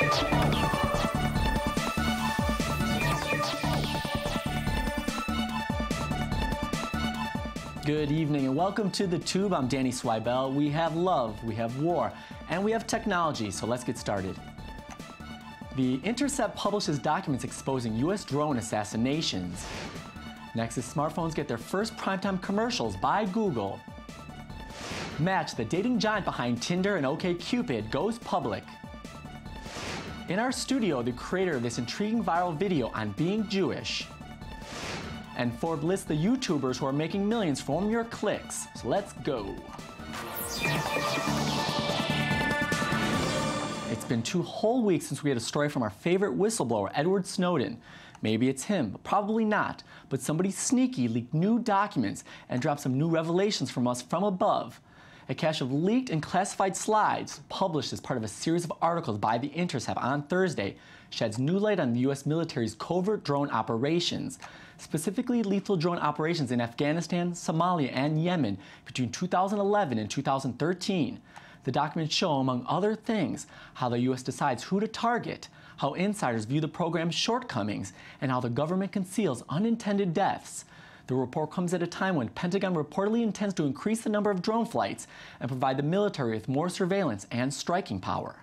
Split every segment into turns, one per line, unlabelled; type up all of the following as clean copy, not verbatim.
Good evening and welcome to The Tube. I'm Danny Swibel. We have love, we have war, and we have technology, so let's get started. The Intercept publishes documents exposing U.S. drone assassinations. Nexus smartphones get their first primetime commercials by Google. Match, the dating giant behind Tinder and OkCupid, goes public. In our studio, the creator of this intriguing viral video on being Jewish. And Forbes lists the YouTubers who are making millions from your clicks. So let's go. It's been 2 whole weeks since we had a story from our favorite whistleblower, Edward Snowden. Maybe it's him, but probably not. But somebody sneaky leaked new documents and dropped some new revelations from us from above. A cache of leaked and classified slides, published as part of a series of articles by The Intercept on Thursday, sheds new light on the U.S. military's covert drone operations, specifically lethal drone operations in Afghanistan, Somalia, and Yemen between 2011 and 2013. The documents show, among other things, how the U.S. decides who to target, how insiders view the program's shortcomings, and how the government conceals unintended deaths. The report comes at a time when Pentagon reportedly intends to increase the number of drone flights and provide the military with more surveillance and striking power.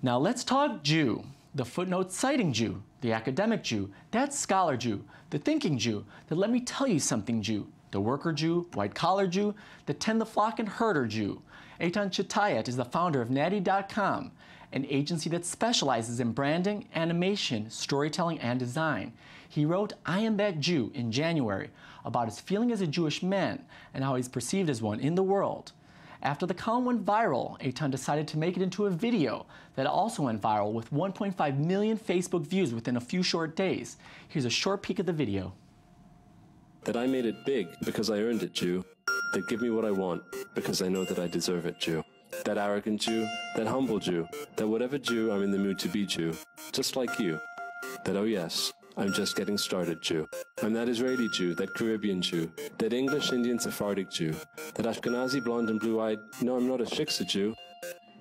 Now let's talk Jew. The footnote citing Jew, the academic Jew, that scholar Jew, the thinking Jew, the let me tell you something Jew, the worker Jew, white-collar Jew, the tend the flock and herder Jew. Eitan Chetayat is the founder of Natty.com, an agency that specializes in branding, animation, storytelling, and design. He wrote I Am That Jew in January about his feeling as a Jewish man and how he's perceived as one in the world. After the column went viral, Eitan decided to make it into a video that also went viral with 1.5 million Facebook views within a few short days. Here's a short peek of the video.
That I made it big because I earned it, Jew. That give me what I want because I know that I deserve it, Jew. That arrogant Jew, that humble Jew, that whatever Jew I'm in the mood to be Jew, just like you. That oh yes, I'm just getting started Jew. I'm that Israeli Jew, that Caribbean Jew, that English Indian Sephardic Jew, that Ashkenazi blonde and blue-eyed, no I'm not a Shiksa Jew,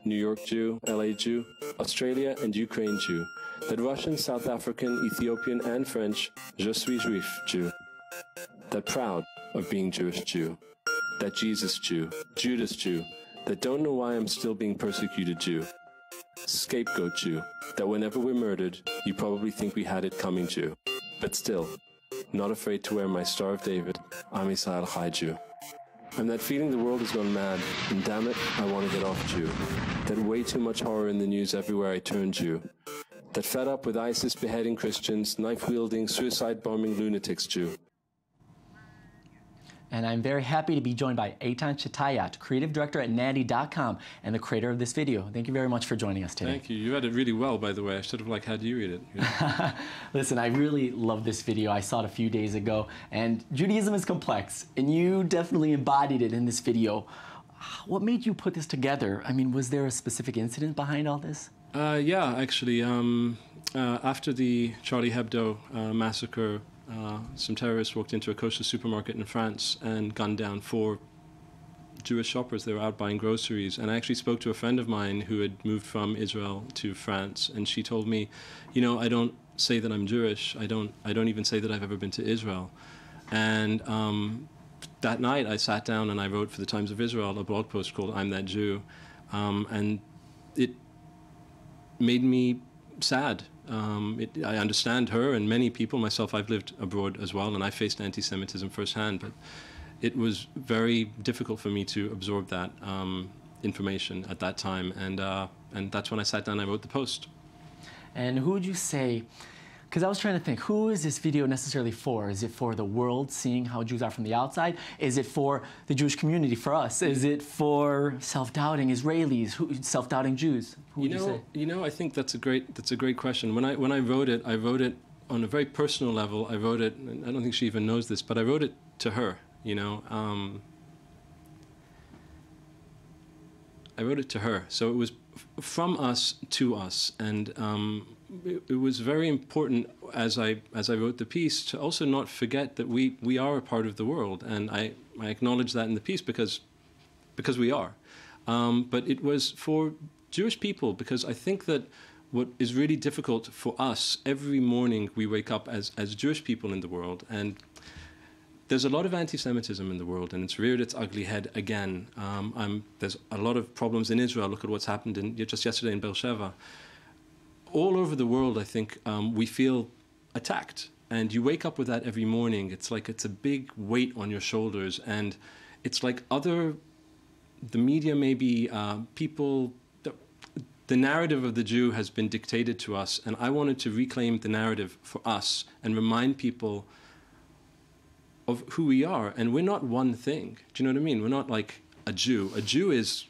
New York Jew, LA Jew, Australia and Ukraine Jew, that Russian, South African, Ethiopian and French, je suis juif Jew. That proud of being Jewish Jew, that Jesus Jew, Judas Jew, that don't know why I'm still being persecuted Jew. Scapegoat Jew, that whenever we're murdered, you probably think we had it coming Jew. But still, not afraid to wear my Star of David, Am Yisrael Chai Jew. I'm that feeling the world has gone mad, and damn it, I want to get off Jew. That way too much horror in the news everywhere I turn Jew. That fed up with ISIS beheading Christians, knife-wielding, suicide-bombing lunatics Jew.
And I'm very happy to be joined by Eitan Chetayat, creative director at Natty.com and the creator of this video. Thank you very much for joining us today.
Thank you. You read it really well, by the way. I should have had you read it. Yeah.
Listen, I really love this video. I saw it a few days ago, and Judaism is complex, and you definitely embodied it in this video. What made you put this together? I mean, was there a specific incident behind all this?
Yeah, actually. After the Charlie Hebdo massacre, some terrorists walked into a kosher supermarket in France and gunned down 4 Jewish shoppers. They were out buying groceries. And I actually spoke to a friend of mine who had moved from Israel to France. And she told me, you know, I don't say that I'm Jewish. I don't even say that I've ever been to Israel. And that night I sat down and I wrote for the Times of Israel a blog post called I'm That Jew. And it made me sad. I understand her and many people. Myself, I've lived abroad as well, and I faced anti-Semitism firsthand, but it was very difficult for me to absorb that information at that time, and that's when I sat down and I wrote the post.
And who would you say, because I was trying to think, who is this video necessarily for? Is it for the world seeing how Jews are from the outside? Is it for the Jewish community, for us? Is it for self-doubting Israelis, self-doubting Jews? Who would you say?
You know, I think that's a great question. When I wrote it on a very personal level. I wrote it, and I don't think she even knows this, but I wrote it to her. You know, I wrote it to her, so it was from us to us, and it was very important as I wrote the piece to also not forget that we are a part of the world, and I acknowledge that in the piece because we are. But it was for Jewish people, because I think that what is really difficult for us, every morning we wake up as Jewish people in the world, and there's a lot of anti-Semitism in the world, and it's reared its ugly head again. There's a lot of problems in Israel. Look at what's happened just yesterday in Beersheba. All over the world, I think, we feel attacked. And you wake up with that every morning. It's like it's a big weight on your shoulders. And it's like the media maybe, people, the narrative of the Jew has been dictated to us. And I wanted to reclaim the narrative for us and remind people of who we are. And we're not one thing. Do you know what I mean? We're not like a Jew. A Jew is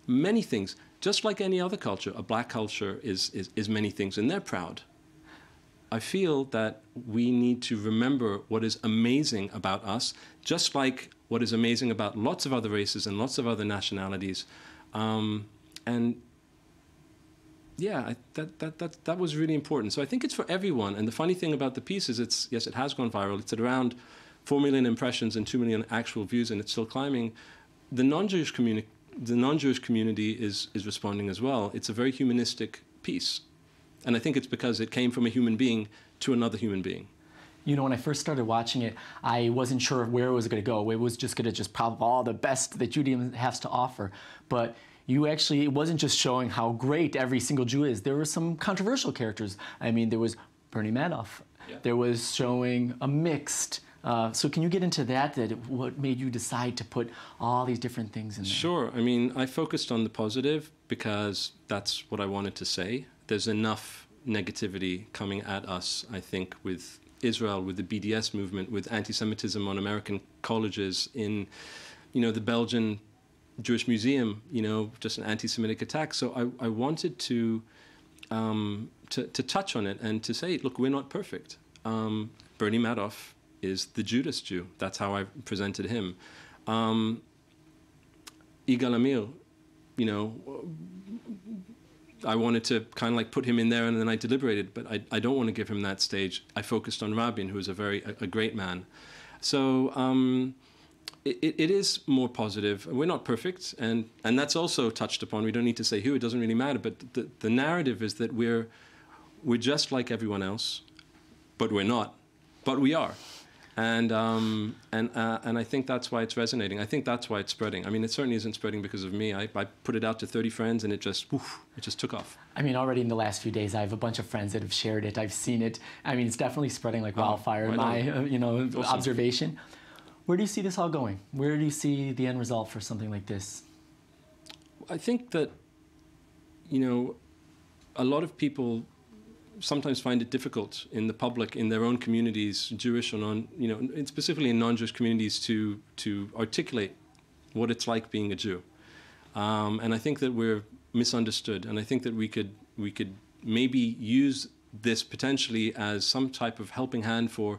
many things. Just like any other culture, a black culture is many things, and they're proud. I feel that we need to remember what is amazing about us, just like what is amazing about lots of other races and lots of other nationalities. And yeah, that was really important. So I think it's for everyone. And the funny thing about the piece is yes, it has gone viral. It's at around 4 million impressions and 2 million actual views, and it's still climbing. The non-Jewish community is responding as well. It's a very humanistic piece. And I think it's because it came from a human being to another human being.
You know, when I first started watching it, I wasn't sure where it was going to go. It was just going to just pop all the best that Judaism has to offer. But it wasn't just showing how great every single Jew is. There were some controversial characters. I mean, there was Bernie Madoff. Yeah. There was showing a mixed. So can you get into that what made you decide to put all these different things in there?
Sure. I mean, I focused on the positive because that's what I wanted to say. There's enough negativity coming at us, I think, with Israel, with the BDS movement, with anti-Semitism on American colleges, in, the Belgian Jewish Museum, just an anti-Semitic attack. So I wanted to touch on it and to say, look, we're not perfect. Bernie Madoff is the Judas Jew. That's how I presented him. Yigal Amir, I wanted to kind of like put him in there, and then I deliberated, but I don't want to give him that stage. I focused on Rabin, who is a great man. So it is more positive. We're not perfect, and that's also touched upon. We don't need to say who, it doesn't really matter, but the narrative is that we're just like everyone else, but we're not, but we are. And I think that's why it's resonating. I think that's why it's spreading. I mean, it certainly isn't spreading because of me. I put it out to 30 friends, and it just took off. I
mean, already in the last few days, I have a bunch of friends that have shared it. I've seen it. I mean, it's definitely spreading like wildfire in my awesome. Observation. Where do you see this all going? Where do you see the end result for something like this?
I think that, a lot of people sometimes find it difficult in the public, in their own communities, Jewish or non, specifically in non-Jewish communities, to articulate what it's like being a Jew. And I think that we're misunderstood, and I think that we could maybe use this potentially as some type of helping hand for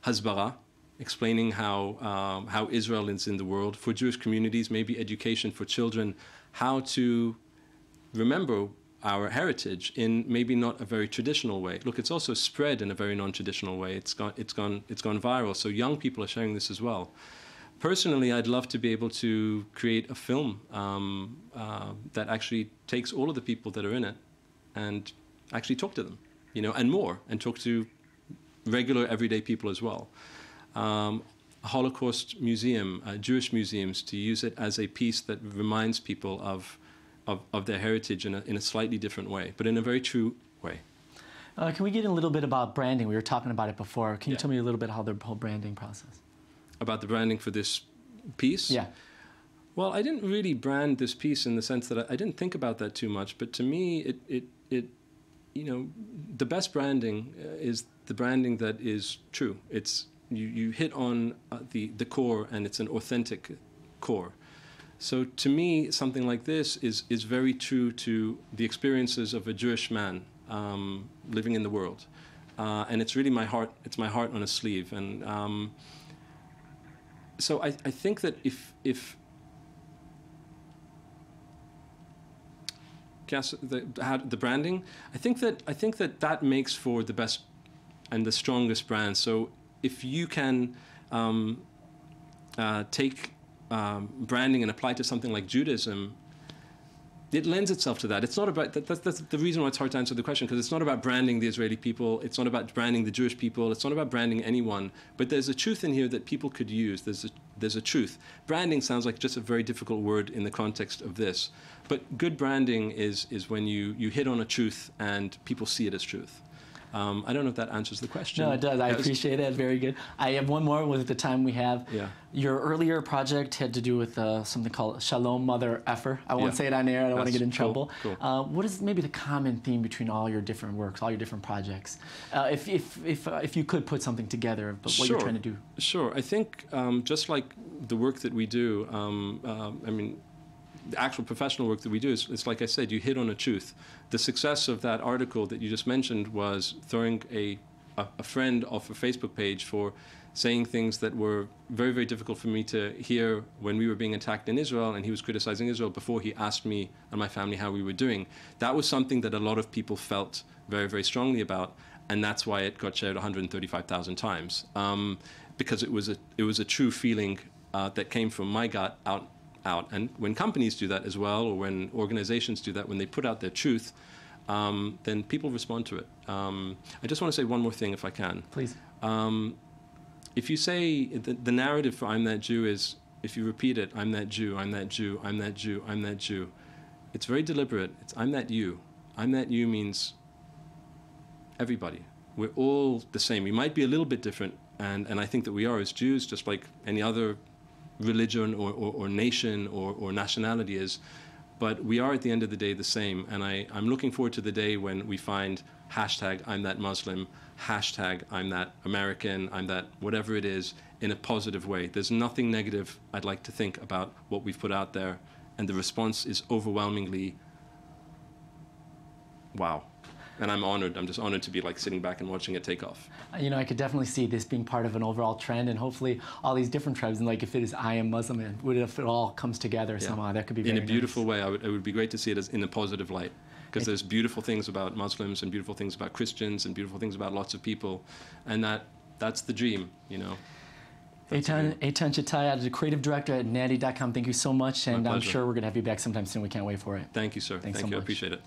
Hasbara, explaining how Israel is in the world, for Jewish communities, maybe education for children, how to remember our heritage in maybe not a very traditional way. Look, it's also spread in a very non-traditional way. It's gone viral. So young people are sharing this as well. Personally, I'd love to be able to create a film that actually takes all of the people that are in it and actually talk to them, and more, and talk to regular everyday people as well. A Holocaust museum, Jewish museums, to use it as a piece that reminds people of their heritage in a slightly different way, but in a very true way.
Can we get a little bit about branding? We were talking about it before. Can you tell me a little bit how the whole branding process?
About the branding for this piece?
Yeah.
Well, I didn't really brand this piece in the sense that I didn't think about that too much, but to me, the best branding is the branding that is true. It's you hit on the core, and it's an authentic core. So to me, something like this is very true to the experiences of a Jewish man living in the world. And it's really my heart. It's my heart on a sleeve. And so I think that if the branding, I think that makes for the best and the strongest brand. So if you can take branding and apply to something like Judaism, it lends itself to that. It's not about that's the reason why it's hard to answer the question, because it's not about branding the Israeli people. It's not about branding the Jewish people. It's not about branding anyone. But there's a truth in here that people could use. There's a truth. Branding sounds like just a very difficult word in the context of this. But good branding is when you hit on a truth and people see it as truth. I don't know if that answers the question.
No, it does. I appreciate it. Very good. I have one more with the time we have.
Yeah.
Your earlier project had to do with something called Shalom Mother Effer. I won't say it on air. I don't want to get in trouble.
Cool.
What is maybe the common theme between all your different works, all your different projects? If you could put something together of what you're trying to do.
Sure. I think just like the work that we do, I mean, the actual professional work that we do is, it's like I said, you hit on a truth. The success of that article that you just mentioned was throwing a friend off a Facebook page for saying things that were very, very difficult for me to hear when we were being attacked in Israel, and he was criticizing Israel before he asked me and my family how we were doing. That was something that a lot of people felt very, very strongly about, and that's why it got shared 135,000 times, because it was a true feeling that came from my gut out. And when companies do that as well, or when organizations do that, when they put out their truth, then people respond to it. I just want to say one more thing, if I can.
Please.
If you say the narrative for I'm That Jew is, if you repeat it, I'm that Jew, I'm that Jew, I'm that Jew, I'm that Jew, it's very deliberate. It's I'm that you. I'm that you means everybody. We're all the same. We might be a little bit different, and I think that we are as Jews, just like any other religion or nation or nationality is, but we are at the end of the day the same. And I'm looking forward to the day when we find hashtag I'm that Muslim, hashtag I'm that American, I'm that whatever it is, in a positive way. There's nothing negative I'd like to think about what we've put out there, and the response is overwhelmingly wow. And I'm honored. I'm just honored to be like sitting back and watching it take off.
You know, I could definitely see this being part of an overall trend, and hopefully all these different tribes, and like if it is I am Muslim, and what if it all comes together somehow, that could be very
in a beautiful
nice.
way. It would be great to see it as in a positive light, because there's beautiful things about Muslims and beautiful things about Christians and beautiful things about lots of people, and that's the dream, you know.
Eitan Chetaya, the creative director at Natty.com, thank you so much, and I'm
pleasure.
sure we're going to have you back sometime soon. We can't wait for it.
Thank you, sir.
Thanks
Thank
so
you. I
much.
appreciate it.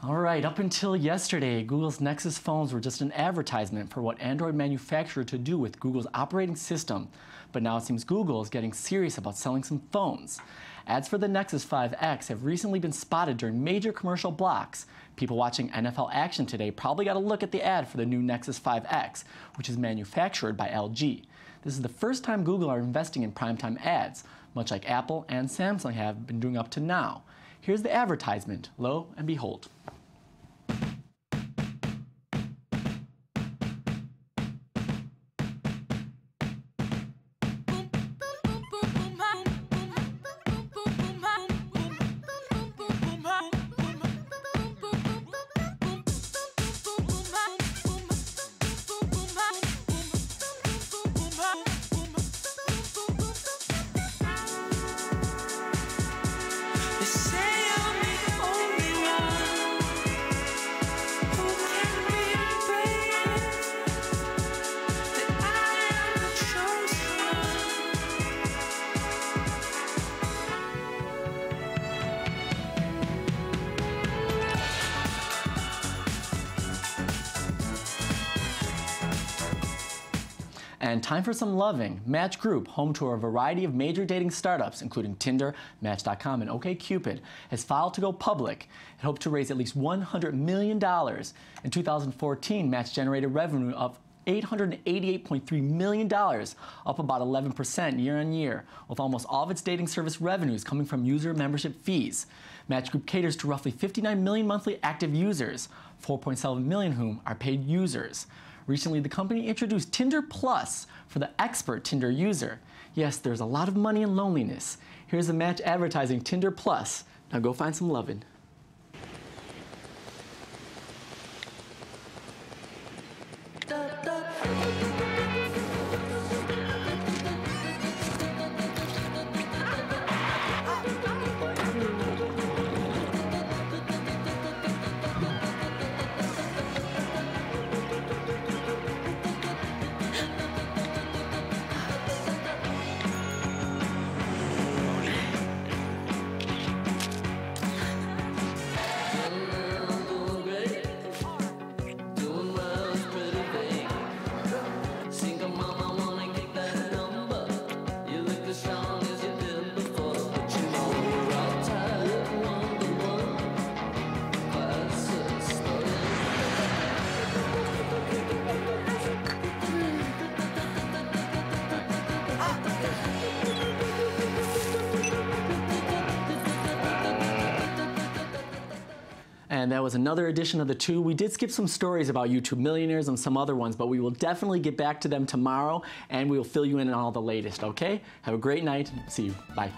All right, up until yesterday, Google's Nexus phones were just an advertisement for what Android manufacturer to do with Google's operating system. But now it seems Google is getting serious about selling some phones. Ads for the Nexus 5X have recently been spotted during major commercial blocks. People watching NFL action today probably got a look at the ad for the new Nexus 5X, which is manufactured by LG. This is the first time Google are investing in primetime ads, much like Apple and Samsung have been doing up to now. Here's the advertisement. Lo and behold. And time for some loving. Match Group, home to a variety of major dating startups, including Tinder, Match.com, and OkCupid, has filed to go public. It hoped to raise at least $100 million. In 2014, Match generated revenue of $888.3 million, up about 11% year on year, with almost all of its dating service revenues coming from user membership fees. Match Group caters to roughly 59 million monthly active users, 4.7 million whom are paid users. Recently, the company introduced Tinder Plus for the expert Tinder user. Yes, there's a lot of money in loneliness. Here's the Match advertising Tinder Plus. Now go find some lovin'. And that was another edition of The Two. We did skip some stories about YouTube millionaires and some other ones, but we will definitely get back to them tomorrow, and we will fill you in on all the latest, okay? Have a great night. See you. Bye.